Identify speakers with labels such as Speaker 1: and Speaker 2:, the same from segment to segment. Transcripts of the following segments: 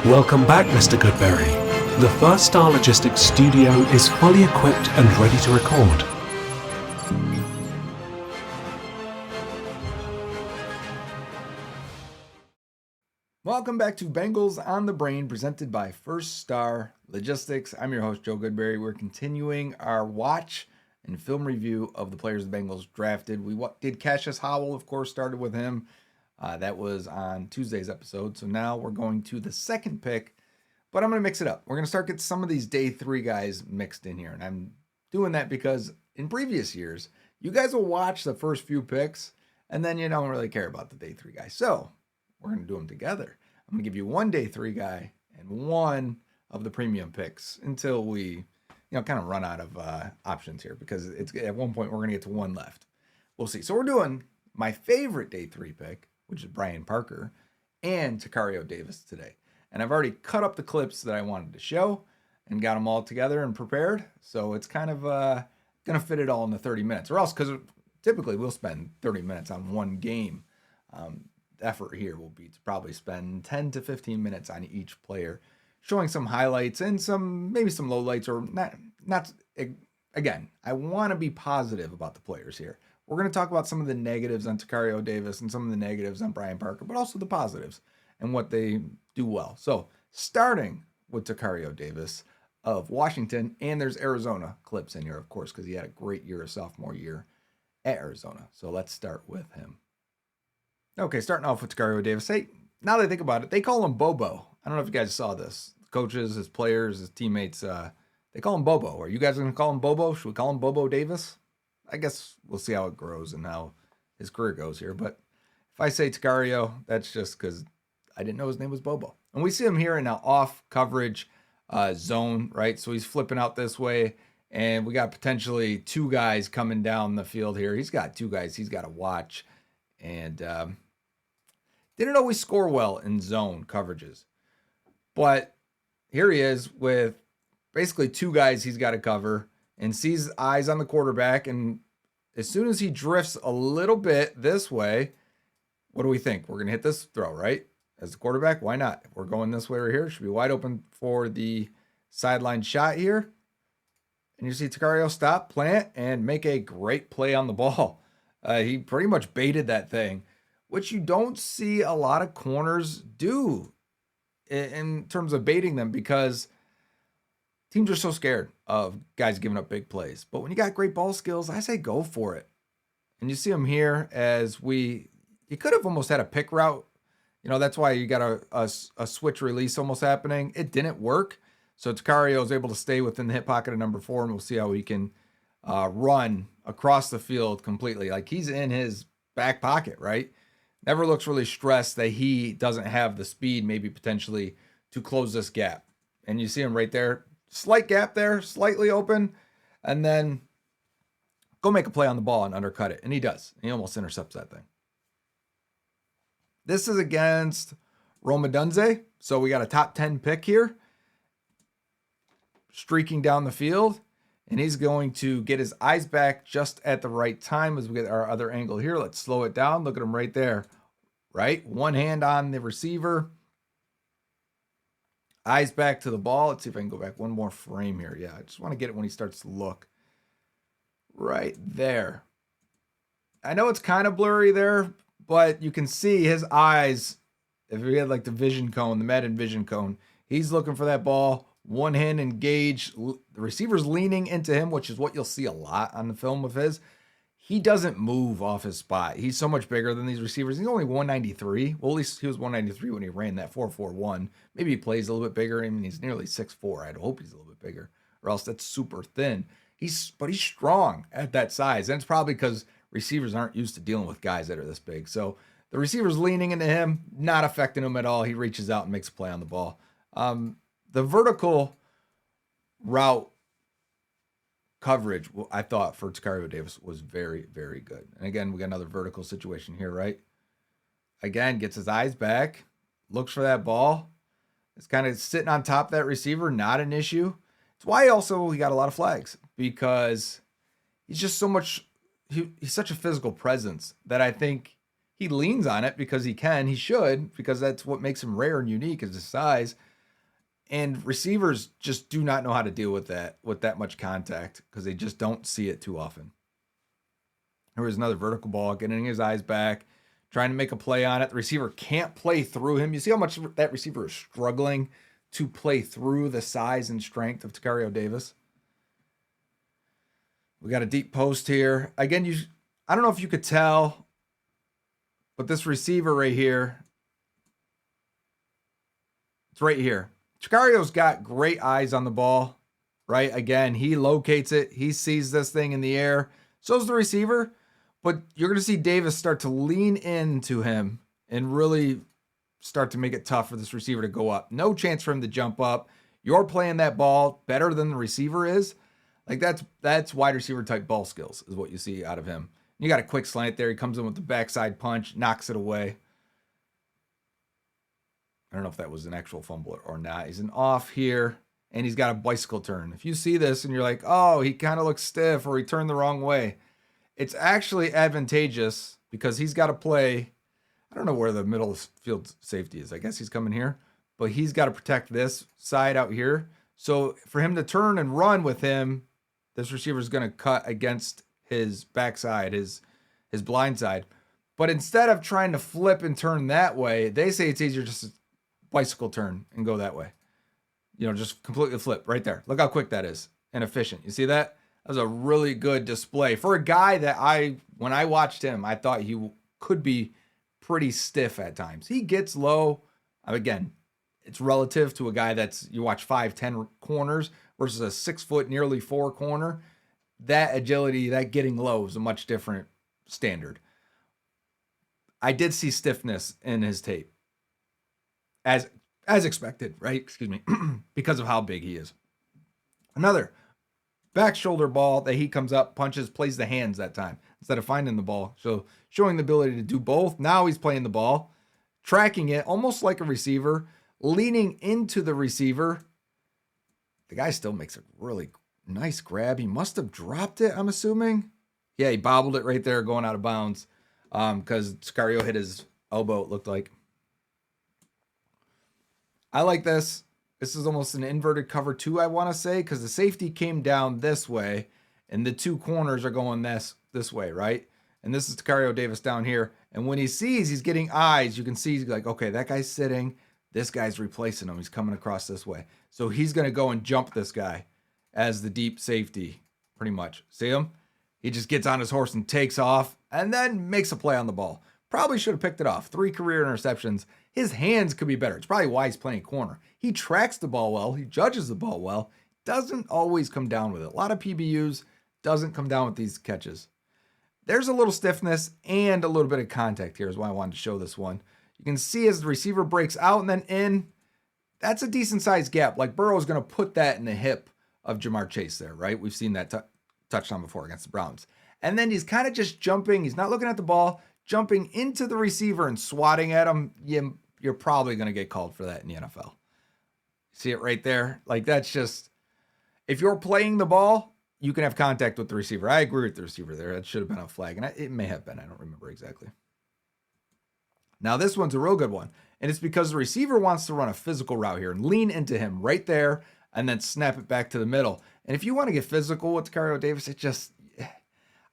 Speaker 1: Welcome back, Mr. Goodberry. The First Star Logistics studio is fully equipped and ready to record.
Speaker 2: Welcome back to Bengals on the Brain, presented by First Star Logistics. I'm your host, Joe Goodberry. We're continuing our watch and film review of the players the Bengals drafted. We did Cassius Howell, of course, started with him. That was on Tuesday's episode. So now we're going to the second pick, but I'm going to mix it up. We're going to start getting some of these day three guys mixed in here. And I'm doing that because in previous years, you guys will watch the first few picks and then you don't really care about the day three guys. So we're going to do them together. I'm going to give you one day three guy and one of the premium picks until we, kind of run out of options here, because it's at one point we're going to get to one left. We'll see. So we're doing my favorite day three pick, which is Brian Parker, and Takario Davis today. And I've already cut up the clips that I wanted to show and got them all together and prepared. So it's kind of going to fit it all in the 30 minutes, or else, because typically we'll spend 30 minutes on one game. Effort here will be to probably spend 10 to 15 minutes on each player, showing some highlights and maybe some lowlights, or not. Again, I want to be positive about the players here. We're going to talk about some of the negatives on Takario Davis and some of the negatives on Brian Parker, but also the positives and what they do well. So starting with Takario Davis of Washington, and there's Arizona clips in here, of course, because he had a great year, a sophomore year at Arizona. So let's start with him. Okay, starting off with Takario Davis. Hey, now that I think about it, they call him Bobo. I don't know if you guys saw this. Coaches, his players, his teammates, they call him Bobo. Are you guys going to call him Bobo? Should we call him Bobo Davis? I guess we'll see how it grows and how his career goes here. But if I say Tacario, that's just because I didn't know his name was Bobo. And we see him here in an off coverage zone, right? So he's flipping out this way, and we got potentially two guys coming down the field here. He's got two guys he's got to watch. And didn't always score well in zone coverages. But here he is with basically two guys he's got to cover, and sees eyes on the quarterback. And as soon as he drifts a little bit this way, what do we think? We're going to hit this throw, right? As the quarterback, why not? If we're going this way right here, should be wide open for the sideline shot here. And you see Tacario stop, plant, and make a great play on the ball. He pretty much baited that thing, which you don't see a lot of corners do in terms of baiting them, because teams are so scared of guys giving up big plays. But when you got great ball skills, I say go for it. And you see him here as you could have almost had a pick route. That's why you got a switch release almost happening. It didn't work. So Tacario is able to stay within the hip pocket of number 4, and we'll see how he can run across the field completely. Like he's in his back pocket, right? Never looks really stressed that he doesn't have the speed, maybe potentially, to close this gap. And you see him right there, slight gap there, slightly open, and then go make a play on the ball and undercut it. And he does. He almost intercepts that thing. This is against Roma Dunze. So we got a top 10 pick here, streaking down the field. And he's going to get his eyes back just at the right time as we get our other angle here. Let's slow it down. Look at him right there, right? One hand on the receiver. Eyes back to the ball. Let's see if I can go back one more frame here. Yeah, I just want to get it when he starts to look. Right there. I know it's kind of blurry there, but you can see his eyes. If we had like the vision cone, the Madden vision cone, he's looking for that ball. One hand engaged, the receiver's leaning into him, which is what you'll see a lot on the film of his. He doesn't move off his spot. He's so much bigger than these receivers. He's only 193. Well, at least he was 193 when he ran that 4.41. Maybe he plays a little bit bigger. I mean, he's nearly 6'4". I'd hope he's a little bit bigger, or else that's super thin. But he's strong at that size. And it's probably because receivers aren't used to dealing with guys that are this big. So the receiver's leaning into him, not affecting him at all. He reaches out and makes a play on the ball. The vertical route coverage, I thought, for Takario Davis was very, very good. And again, we got another vertical situation here, right? Again, gets his eyes back, looks for that ball. It's kind of sitting on top of that receiver, not an issue. It's why also he got a lot of flags, because he's just so much, he's such a physical presence that I think he leans on it because he can. He should, because that's what makes him rare and unique, is his size. And receivers just do not know how to deal with that much contact because they just don't see it too often. There was another vertical ball, getting his eyes back, trying to make a play on it. The receiver can't play through him. You see how much that receiver is struggling to play through the size and strength of Takario Davis. We got a deep post here. Again, I don't know if you could tell, but this receiver right here, it's right here. Tacario's got great eyes on the ball, right? Again, he locates it. He sees this thing in the air. So's the receiver. But you're going to see Davis start to lean into him and really start to make it tough for this receiver to go up. No chance for him to jump up. You're playing that ball better than the receiver is. Like that's wide receiver type ball skills is what you see out of him. You got a quick slant there. He comes in with the backside punch, knocks it away. I don't know if that was an actual fumble or not. He's an off here, and he's got a bicycle turn. If you see this and you're like, oh, he kind of looks stiff or he turned the wrong way, it's actually advantageous because he's got to play. I don't know where the middle field safety is. I guess he's coming here, but he's got to protect this side out here. So for him to turn and run with him, this receiver is going to cut against his backside, his blind side. But instead of trying to flip and turn that way, they say it's easier just to bicycle turn and go that way. Just completely flip right there. Look how quick that is and efficient. You see that? That was a really good display for a guy that when I watched him, I thought he could be pretty stiff at times. He gets low. Again, it's relative to a guy you watch 5'10" corners versus a 6 foot, nearly 4 corner. That agility, that getting low is a much different standard. I did see stiffness in his tape. As expected, right? Excuse me, because of how big he is. Another back shoulder ball that he comes up, punches, plays the hands that time instead of finding the ball. So showing the ability to do both. Now he's playing the ball, tracking it almost like a receiver, leaning into the receiver. The guy still makes a really nice grab. He must have dropped it, I'm assuming. Yeah, he bobbled it right there going out of bounds because Tacario hit his elbow, it looked like. I like this. This is almost an inverted cover 2, I want to say, because the safety came down this way, and the two corners are going this way, right? And this is Takario Davis down here. And when he sees he's getting eyes, you can see he's like, okay, that guy's sitting. This guy's replacing him. He's coming across this way. So he's going to go and jump this guy as the deep safety, pretty much. See him? He just gets on his horse and takes off and then makes a play on the ball. Probably should have picked it off. 3 career interceptions. His hands could be better. It's probably why he's playing corner. He tracks the ball well. He judges the ball well. Doesn't always come down with it. A lot of PBUs doesn't come down with these catches. There's a little stiffness and a little bit of contact here is why I wanted to show this one. You can see as the receiver breaks out and then in, that's a decent sized gap. Like Burrow's going to put that in the hip of Jamar Chase there, right? We've seen that touchdown before against the Browns. And then he's kind of just jumping. He's not looking at the ball, jumping into the receiver and swatting at him. You're probably going to get called for that in the NFL. See it right there? Like that's just, if you're playing the ball, you can have contact with the receiver. I agree with the receiver there. That should have been a flag. And it may have been. I don't remember exactly. Now this one's a real good one. And it's because the receiver wants to run a physical route here and lean into him right there and then snap it back to the middle. And if you want to get physical with Takario Davis,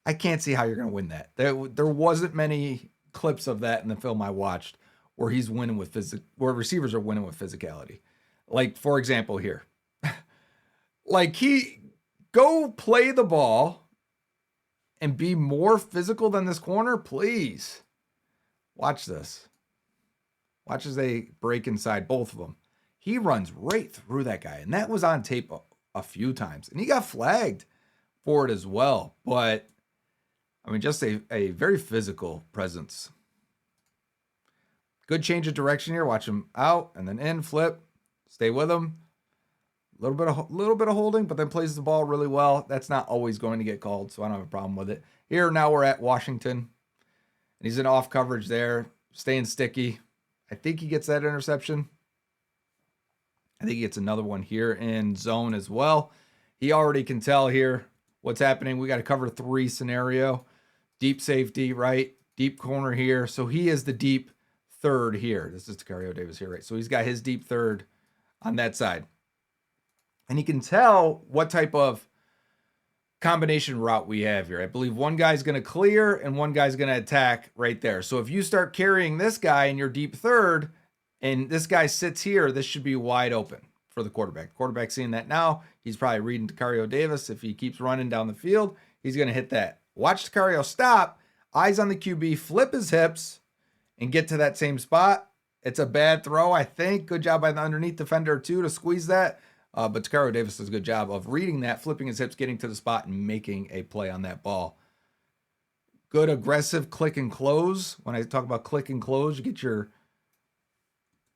Speaker 2: I can't see how you're going to win that. There wasn't many clips of that in the film I watched where he's winning with where receivers are winning with physicality. Like, for example, here. Like, go play the ball and be more physical than this corner, please. Watch this. Watch as they break inside, both of them. He runs right through that guy, and that was on tape a few times. And he got flagged for it as well. But, I mean, just a very physical presence. Good change of direction here. Watch him out and then in, flip, stay with him. A little bit of holding, but then plays the ball really well. That's not always going to get called, so I don't have a problem with it. Here now we're at Washington, and he's in off coverage there, staying sticky. I think he gets that interception. I think he gets another one here in zone as well. He already can tell here what's happening. We got a cover 3 scenario. Deep safety, right? Deep corner here. So he is the deep third here. This is Takario Davis here, right? So he's got his deep third on that side. And he can tell what type of combination route we have here. I believe one guy's going to clear and one guy's going to attack right there. So if you start carrying this guy in your deep third and this guy sits here, this should be wide open for the quarterback. The quarterback's seeing that now. He's probably reading Takario Davis. If he keeps running down the field, he's going to hit that. Watch Takario stop, eyes on the QB, flip his hips, and get to that same spot. It's a bad throw, I think. Good job by the underneath defender, too, to squeeze that. But Takario Davis does a good job of reading that, flipping his hips, getting to the spot, and making a play on that ball. Good aggressive click and close. When I talk about click and close, you get your...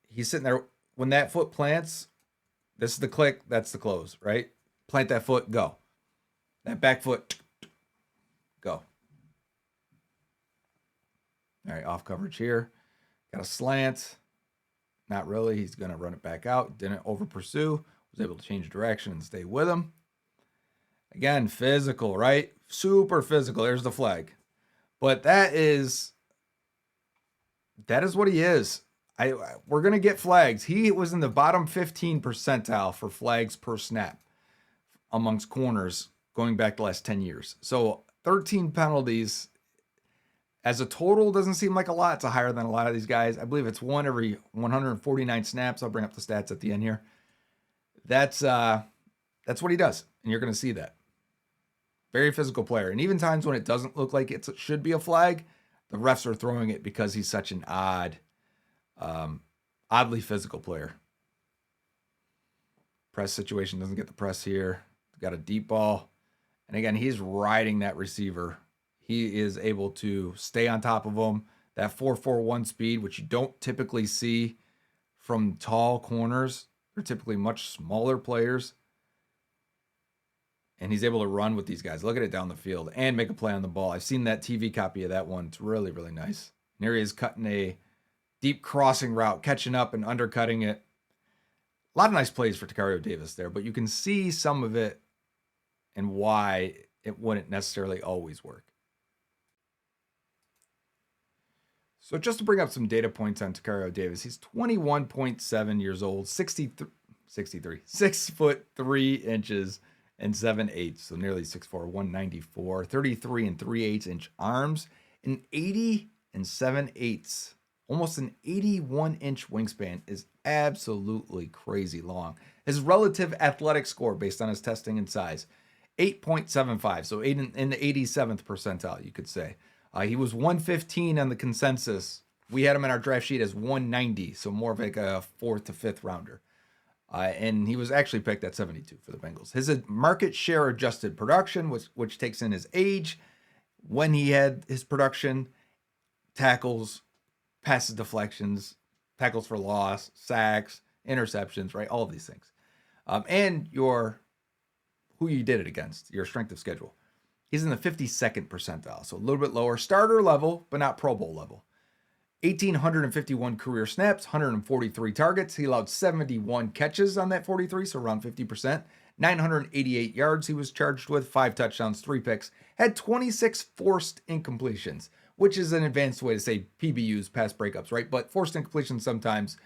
Speaker 2: He's sitting there. When that foot plants, this is the click, that's the close, right? Plant that foot, go. That back foot, go. All right, off coverage here. Got a slant. Not really. He's going to run it back out. Didn't over pursue. Was able to change direction and stay with him. Again, physical, right? Super physical. There's the flag. But that is what he is. We're going to get flags. He was in the bottom 15 percentile for flags per snap amongst corners going back the last 10 years. So 13 penalties as a total doesn't seem like a lot. It's higher than a lot of these guys. I believe it's one every 149 snaps. I'll bring up the stats at the end here. That's what he does, and you're going to see that. Very physical player. And even times when it doesn't look like it should be a flag, the refs are throwing it because he's such an oddly physical player. Press situation, doesn't get the press here. Got a deep ball. And again, he's riding that receiver. He is able to stay on top of him. That 4.41 speed, which you don't typically see from tall corners. They're typically much smaller players. And he's able to run with these guys. Look at it down the field and make a play on the ball. I've seen that TV copy of that one. It's really, really nice. And here he is cutting a deep crossing route, catching up and undercutting it. A lot of nice plays for Takario Davis there, but you can see some of it and why it wouldn't necessarily always work. So just to bring up some data points on Takario Davis, he's 21.7 years old, 6 foot 3 inches and 7/8, so nearly 6'4", 194, 33 and 3/8 inch arms, and 80 and 7/8, almost an 81 inch wingspan is absolutely crazy long. His relative athletic score based on his testing and size, 8.75, so in the 87th percentile, you could say. He was 115 on the consensus. We had him in our draft sheet as 190, so more of like a 4th to 5th rounder. And he was actually picked at 72 for the Bengals. His market share adjusted production, which takes in his age, when he had his production, tackles, passes deflections, tackles for loss, sacks, interceptions, right? All of these things. And who you did it against, your strength of schedule. He's in the 52nd percentile, so a little bit lower. Starter level, but not Pro Bowl level. 1,851 career snaps, 143 targets. He allowed 71 catches on that 43, so around 50%. 988 yards he was charged with, 5 touchdowns, 3 picks. Had 26 forced incompletions, which is an advanced way to say PBUs, pass breakups, right? But forced incompletions sometimes,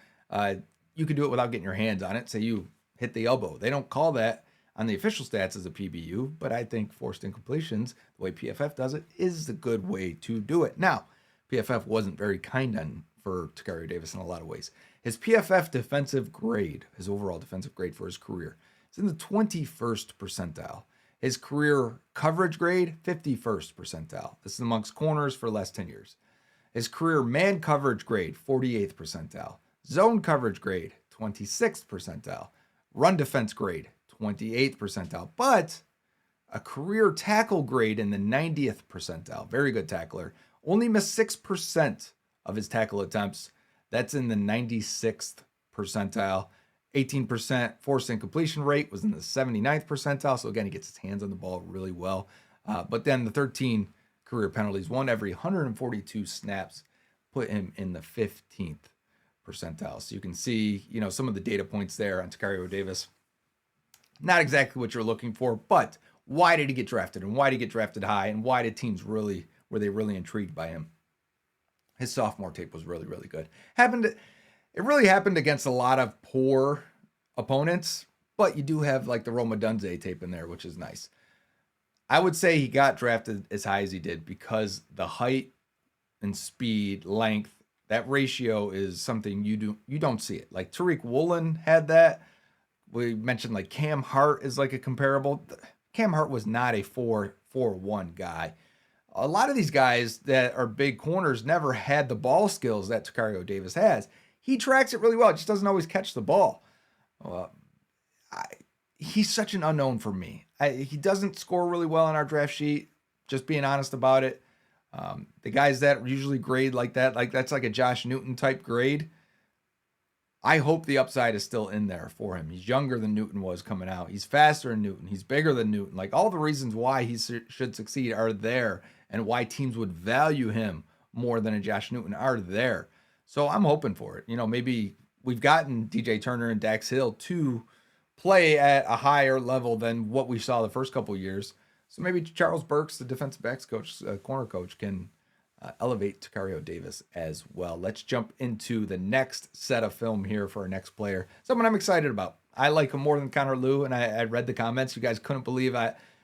Speaker 2: you can do it without getting your hands on it. Say you hit the elbow. They don't call that on the official stats as a PBU, but I think forced incompletions, the way PFF does it, is the good way to do it. Now, PFF wasn't very kind for Takario Davis in a lot of ways. His PFF defensive grade, his overall defensive grade for his career, is in the 21st percentile. His career coverage grade, 51st percentile. This is amongst corners for the last 10 years. His career man coverage grade, 48th percentile. Zone coverage grade, 26th percentile. Run defense grade, 28th percentile. But a career tackle grade in the 90th percentile. Very good tackler. Only missed 6% of his tackle attempts. That's in the 96th percentile. 18% forced incompletion rate was in the 79th percentile. So again, he gets his hands on the ball really well. But then the 13 career penalties, one every 142 snaps, put him in the 15th percentile. So you can see, some of the data points there on Takario Davis. Not exactly what you're looking for, but why did he get drafted? And why did he get drafted high? And why did teams were they really intrigued by him? His sophomore tape was really, really good. It really happened against a lot of poor opponents. but you do have like the Roma Dunze tape in there, which is nice. I would say he got drafted as high as he did because the height and speed, length, that ratio is something you don't see it. Like Tariq Woolen had that. We mentioned like Cam Hart is like a comparable. Cam Hart was not a 4-4-1 guy. A lot of these guys that are big corners never had the ball skills that Takario Davis has. He tracks it really well, just doesn't always catch the ball. Uh, he's such an unknown for me. He doesn't score really well on our draft sheet, just being honest about it. The guys that usually grade like that, like that's like a Josh Newton type grade. I hope the upside is still in there for him. He's younger than Newton was coming out. He's faster than Newton. He's bigger than Newton. Like all the reasons why he should succeed are there, and why teams would value him more than a Josh Newton are there. So I'm hoping for it. Maybe we've gotten DJ Turner and Dax Hill to play at a higher level than what we saw the first couple of years. So maybe Charles Burks, the defensive backs coach, corner coach, can elevate Takario Davis as well. Let's jump into the next set of film here for our next player. Someone I'm excited about. I like him more than Connor Lew, and I read the comments. You guys couldn't believe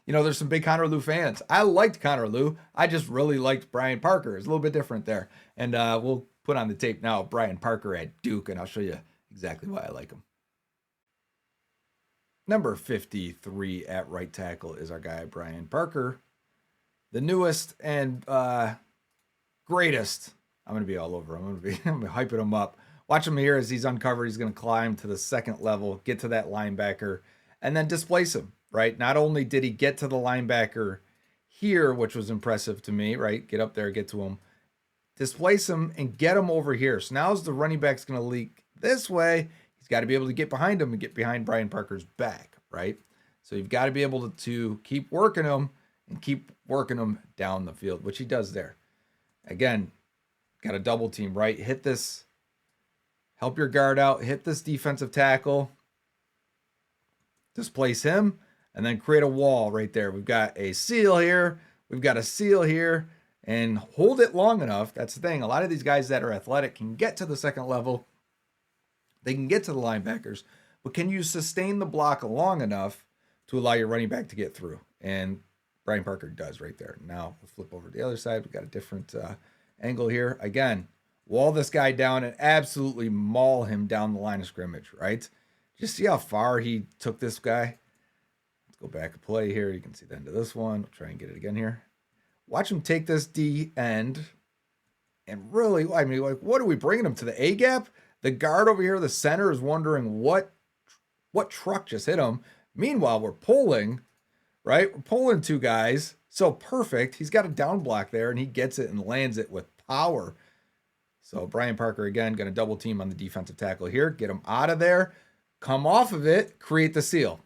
Speaker 2: there's some big Connor Lew fans. I liked Connor Lew. I just really liked Brian Parker. It's a little bit different there. And we'll put on the tape now Brian Parker at Duke, and I'll show you exactly why I like him. Number 53 at right tackle is our guy, Brian Parker. The newest and greatest. I'm going to be all over him. I'm going to be hyping him up. Watch him here as he's uncovered. He's going to climb to the second level, get to that linebacker, and then displace him, right? Not only did he get to the linebacker here, which was impressive to me, right? Get up there, get to him, displace him, and get him over here. So now as the running back's going to leak this way, he's got to be able to get behind him and get behind Brian Parker's back, right? So you've got to be able to keep working him and keep working him down the field, which he does there. Again, got a double team, right? Hit this, help your guard out, hit this defensive tackle, displace him, and then create a wall right there. We've got a seal here, we've got a seal here, and hold it long enough. That's the thing. A lot of these guys that are athletic can get to the second level. They can get to the linebackers, but can you sustain the block long enough to allow your running back to get through? And Brian Parker does right there. Now we'll flip over to the other side. We've got a different angle here. Again, wall this guy down and absolutely maul him down the line of scrimmage, right? Just see how far he took this guy. Let's go back and play here. You can see the end of this one. We'll try and get it again here. Watch him take this D end. And really, what are we bringing him to the A gap? The guard over here, the center, is wondering what truck just hit him. Meanwhile, we're pulling, right? We're pulling two guys. So perfect. He's got a down block there, and he gets it and lands it with power. So Brian Parker, again, going to double team on the defensive tackle here. Get him out of there. Come off of it. Create the seal.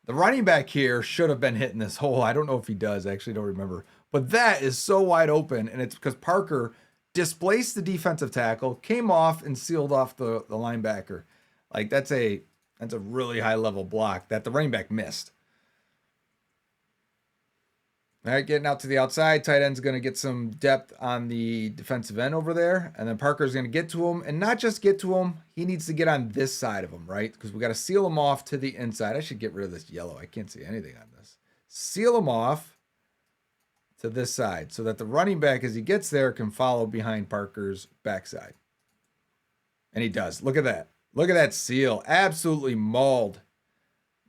Speaker 2: The running back here should have been hitting this hole. I don't know if he does. I actually don't remember. But that is so wide open, and it's because Parker displaced the defensive tackle, came off, and sealed off the linebacker. Like, that's a really high-level block that the running back missed. All right, getting out to the outside. Tight end's going to get some depth on the defensive end over there. And then Parker's going to get to him. And not just get to him, he needs to get on this side of him, right? Because we got to seal him off to the inside. I should get rid of this yellow. I can't see anything on this. Seal him off to this side so that the running back, as he gets there, can follow behind Parker's backside. And he does. Look at that. Look at that seal. Absolutely mauled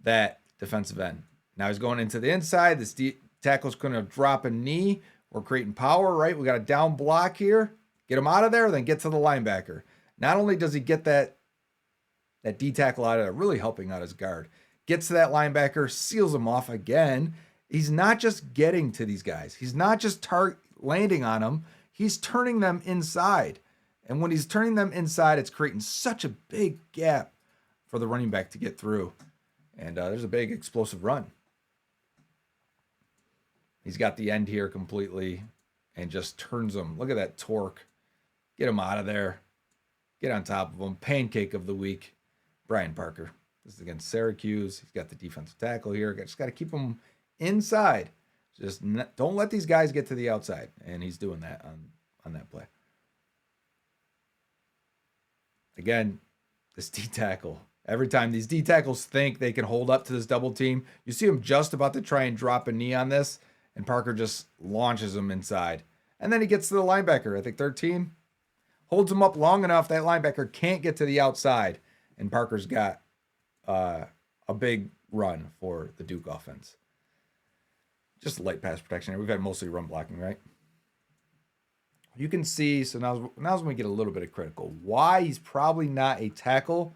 Speaker 2: that defensive end. Now he's going into the inside. This tackle's going to drop a knee. We're creating power, right? We got a down block here. Get him out of there, then get to the linebacker. Not only does he get that D tackle out of there, really helping out his guard. Gets to that linebacker, seals him off again. He's not just getting to these guys. He's not just landing on them. He's turning them inside. And when he's turning them inside, it's creating such a big gap for the running back to get through. And there's a big explosive run. He's got the end here completely and just turns them. Look at that torque. Get him out of there. Get on top of him. Pancake of the week, Brian Parker. This is against Syracuse. He's got the defensive tackle here. Just got to keep him inside. Just don't let these guys get to the outside. And he's doing that on that play. Again, this D tackle. Every time these D tackles think they can hold up to this double team, you see him just about to try and drop a knee on this, and Parker just launches him inside. And then he gets to the linebacker, I think 13, holds him up long enough that linebacker can't get to the outside, and Parker's got a big run for the Duke offense. Just light pass protection here. We've had mostly run blocking, right? You can see, so now's when we get a little bit of critical. Why he's probably not a tackle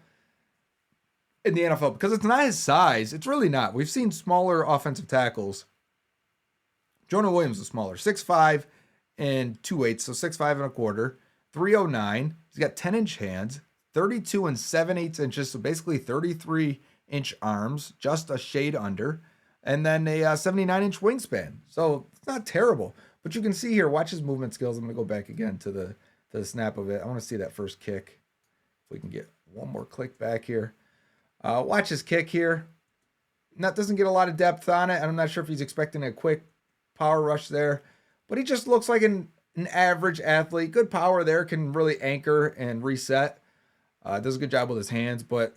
Speaker 2: in the NFL, because it's not his size. It's really not. We've seen smaller offensive tackles. Jonah Williams is smaller, 6'5" and 2/8, so 6'5" and a quarter, 309. He's got 10-inch hands, 32 and 7/8 inches, so basically 33-inch arms, just a shade under, and then a 79-inch wingspan. So it's not terrible. But you can see here, watch his movement skills. I'm going to go back again to the snap of it. I want to see that first kick. If we can get one more click back here. Watch his kick here. That doesn't get a lot of depth on it. I'm not sure if he's expecting a quick power rush there. But he just looks like an average athlete. Good power there. Can really anchor and reset. Does a good job with his hands. But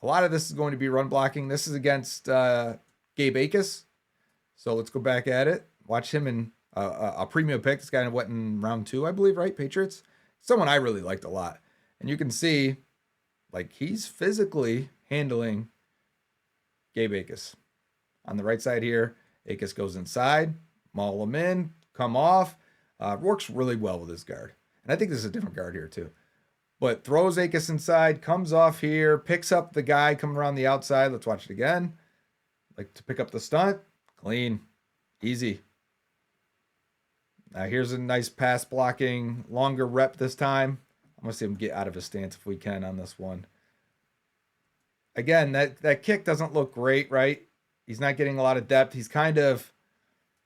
Speaker 2: a lot of this is going to be run blocking. This is against Gabe Akis. So let's go back at it. Watch him in a premium pick. This guy went in round 2, I believe, right? Patriots. Someone I really liked a lot. And you can see, like, he's physically handling Gabe Akis. On the right side here, Akis goes inside, maul him in, come off. Works really well with his guard. And I think this is a different guard here too. But throws Akis inside, comes off here, picks up the guy coming around the outside. Let's watch it again. Like to pick up the stunt. Clean. Easy. Now here's a nice pass blocking, longer rep this time. I'm going to see him get out of his stance if we can on this one. Again, that kick doesn't look great, right? He's not getting a lot of depth. He's kind of,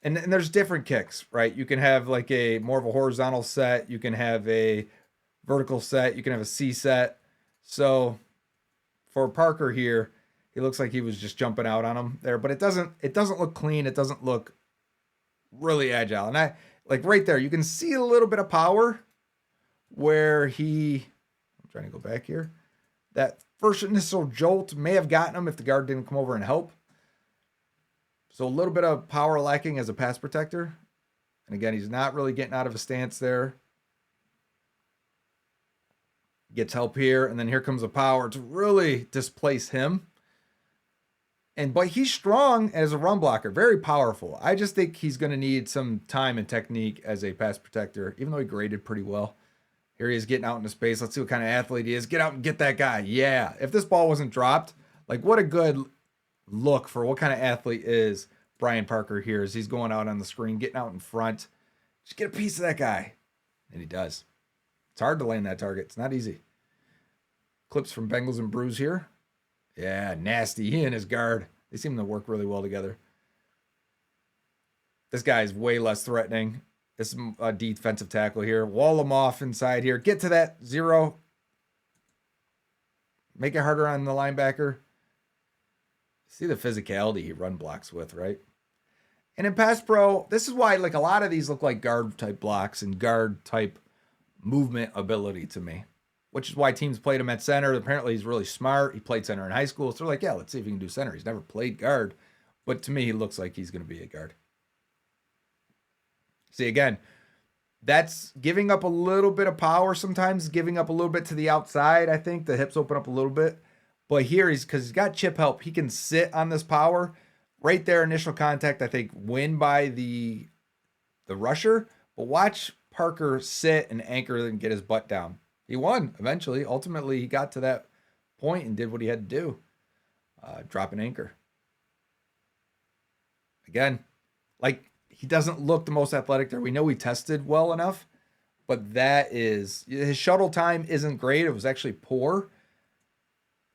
Speaker 2: and there's different kicks, right? You can have like a more of a horizontal set. You can have a vertical set. You can have a C set. So for Parker here, he looks like he was just jumping out on him there, but it doesn't look clean. It doesn't look really agile. And like right there, you can see a little bit of power where I'm trying to go back here. That first initial jolt may have gotten him if the guard didn't come over and help. So a little bit of power lacking as a pass protector. And again, he's not really getting out of a stance there. Gets help here, and then here comes the power to really displace him. But he's strong as a run blocker, very powerful. I just think he's going to need some time and technique as a pass protector, even though he graded pretty well. Here he is getting out into space. Let's see what kind of athlete he is. Get out and get that guy. Yeah. If this ball wasn't dropped, like what a good look for what kind of athlete is Brian Parker here as he's going out on the screen, getting out in front. Just get a piece of that guy. And he does. It's hard to land that target. It's not easy. Clips from Bengals and Brews here. Yeah, nasty. He and his guard, they seem to work really well together. This guy is way less threatening. This is a defensive tackle here. Wall him off inside here. Get to that 0. Make it harder on the linebacker. See the physicality he run blocks with, right? And in pass pro, this is why like a lot of these look like guard type blocks and guard type movement ability to me, which is why teams played him at center. Apparently he's really smart. He played center in high school. So they're like, yeah, let's see if he can do center. He's never played guard, but to me, he looks like he's going to be a guard. See, again, that's giving up a little bit of power sometimes, giving up a little bit to the outside. I think the hips open up a little bit. But here because he's got chip help, he can sit on this power. Right there, initial contact, I think, win by the rusher. But watch Parker sit and anchor and get his butt down. He won eventually. Ultimately, he got to that point and did what he had to do. Drop an anchor. Again, like, he doesn't look the most athletic there. We know he tested well enough, but his shuttle time isn't great. It was actually poor.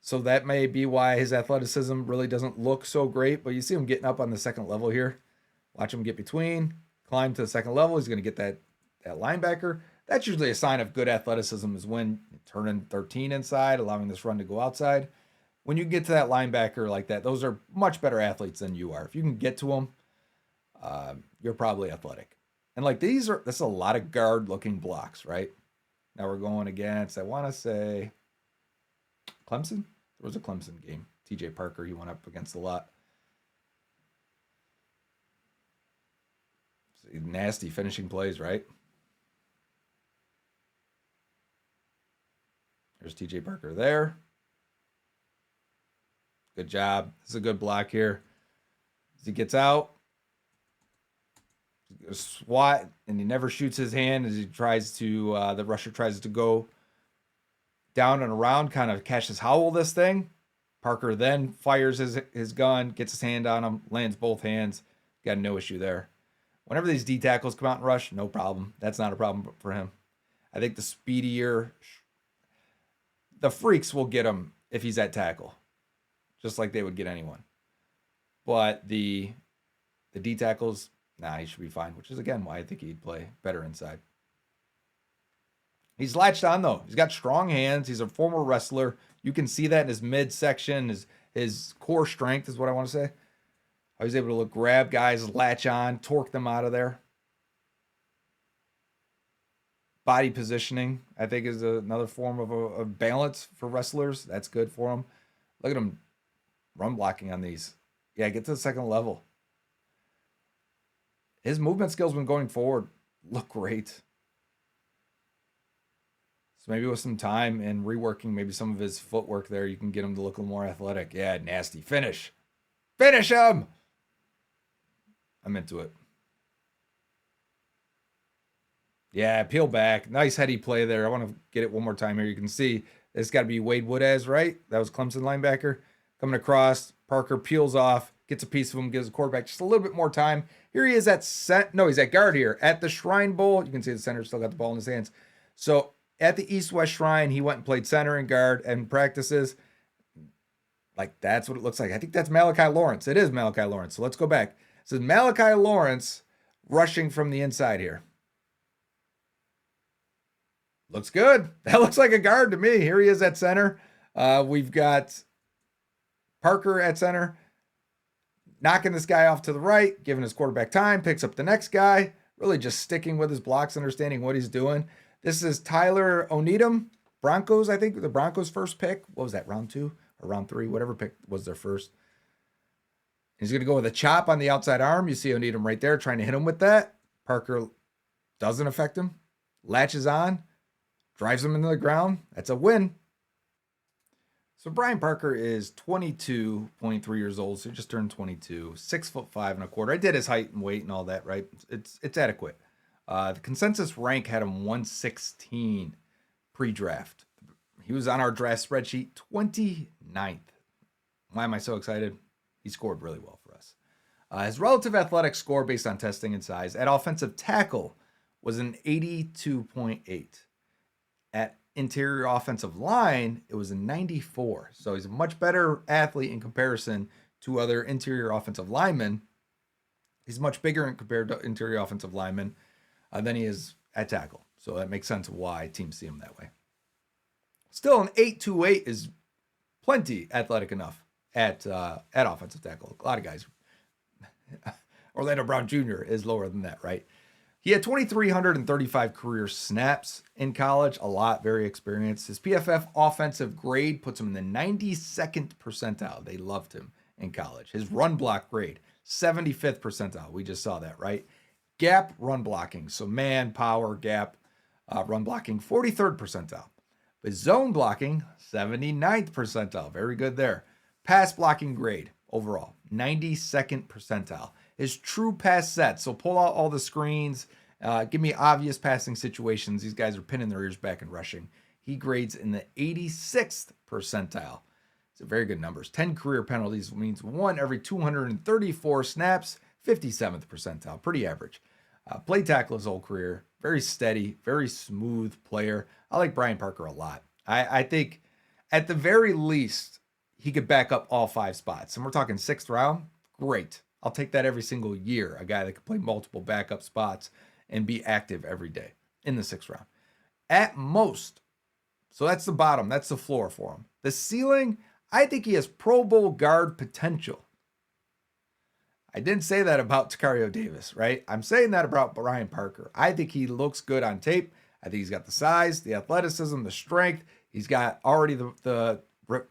Speaker 2: So that may be why his athleticism really doesn't look so great. But you see him getting up on the second level here. Watch him get between, climb to the second level. He's going to get that linebacker. That's usually a sign of good athleticism is when turning 13 inside, allowing this run to go outside. When you get to that linebacker like that, those are much better athletes than you are. If you can get to them, you're probably athletic. And like this is a lot of guard looking blocks, right? Now we're going against, I want to say, Clemson? There was a Clemson game. TJ Parker, he went up against a lot. Nasty finishing plays, right? There's TJ Parker there. Good job. This is a good block here. As he gets out, a swat, and he never shoots his hand as he tries to, the rusher tries to go down and around, kind of Cassius Howell this thing. Parker then fires his gun, gets his hand on him, lands both hands. Got no issue there. Whenever these D tackles come out and rush, no problem. That's not a problem for him. I think the speedier, the freaks will get him if he's at tackle, just like they would get anyone. But the D tackles, nah, he should be fine, which is, again, why I think he'd play better inside. He's latched on, though. He's got strong hands. He's a former wrestler. You can see that in his midsection. His core strength is what I want to say. I was able to grab guys, latch on, torque them out of there. Body positioning, I think, is another form of a balance for wrestlers. That's good for them. Look at him run blocking on these. Yeah, get to the second level. His movement skills when going forward look great. So maybe with some time and reworking maybe some of his footwork there, you can get him to look a little more athletic. Yeah, nasty. Finish. Finish him! I'm into it. Yeah, peel back. Nice heady play there. I want to get it one more time here. You can see it's got to be Wade Woodaz, right? That was Clemson linebacker. Coming across. Parker peels off, gets a piece of him, gives the quarterback just a little bit more time. Here he is at he's at guard here at the Shrine Bowl. You can see the center still got the ball in his hands. So at the East-West Shrine, he went and played center and guard and practices. Like, that's what it looks like. I think that's Malachi Lawrence. It is Malachi Lawrence. So let's go back. This is Malachi Lawrence rushing from the inside here. Looks good. That looks like a guard to me. Here he is at center. We've got Parker at center, knocking this guy off to the right, giving his quarterback time, picks up the next guy, really just sticking with his blocks, understanding what he's doing. This is Tyler Oneedham, Broncos, I think, the Broncos' first pick. What was that, round 2 or round 3? Whatever pick was their first. He's going to go with a chop on the outside arm. You see Oneedham right there trying to hit him with that. Parker doesn't affect him, latches on, drives him into the ground. That's a win. So Brian Parker is 22.3 years old, so he just turned 22, 6'5.25". I did his height and weight and all that, right? It's adequate. The consensus rank had him 116 pre-draft. He was on our draft spreadsheet 29th. Why am I so excited? He scored really well for us. His relative athletic score based on testing and size at offensive tackle was an 82.8. At interior offensive line, it was a 94. So he's a much better athlete in comparison to other interior offensive linemen. He's much bigger in compared to interior offensive linemen than he is at tackle. So that makes sense why teams see him that way. Still, an 8.28 is plenty athletic enough at offensive tackle. A lot of guys. Orlando Brown Jr. is lower than that, right? He had 2,335 career snaps in college, a lot, very experienced. His PFF offensive grade puts him in the 92nd percentile. They loved him in college. His run block grade, 75th percentile. We just saw that, right? Gap run blocking, so man, power, gap run blocking, 43rd percentile. But zone blocking, 79th percentile. Very good there. Pass blocking grade overall, 92nd percentile. His true pass set, so pull out all the screens, give me obvious passing situations. These guys are pinning their ears back and rushing. He grades in the 86th percentile. It's a very good numbers. 10 career penalties means 1 every 234 snaps, 57th percentile. Pretty average. Played tackle his whole career. Very steady, very smooth player. I like Brian Parker a lot. I think at the very least, he could back up all 5 spots. And we're talking 6th round. Great. I'll take that every single year. A guy that could play multiple backup spots and be active every day in the 6th round. At most, so that's the bottom. That's the floor for him. The ceiling, I think he has Pro Bowl guard potential. I didn't say that about Takario Davis, right? I'm saying that about Brian Parker. I think he looks good on tape. I think he's got the size, the athleticism, the strength. He's got already the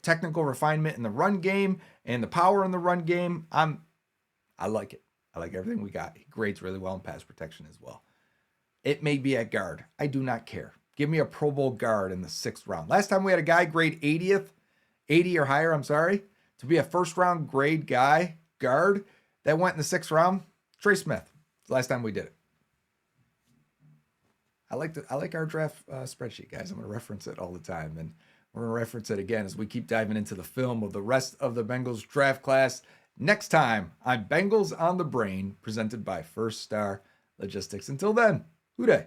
Speaker 2: technical refinement in the run game and the power in the run game. I like it. I like everything we got. He grades really well in pass protection as well. It may be at guard. I do not care. Give me a Pro Bowl guard in the 6th round. Last time we had a guy grade 80 or higher, to be a first round grade guy, guard, that went in the 6th round. Trey Smith. Last time we did it. I like our draft spreadsheet, guys. I'm going to reference it all the time, and we're going to reference it again as we keep diving into the film of the rest of the Bengals draft class. Next time on Bengals on the Brain, presented by First Star Logistics. Until then, hoo day.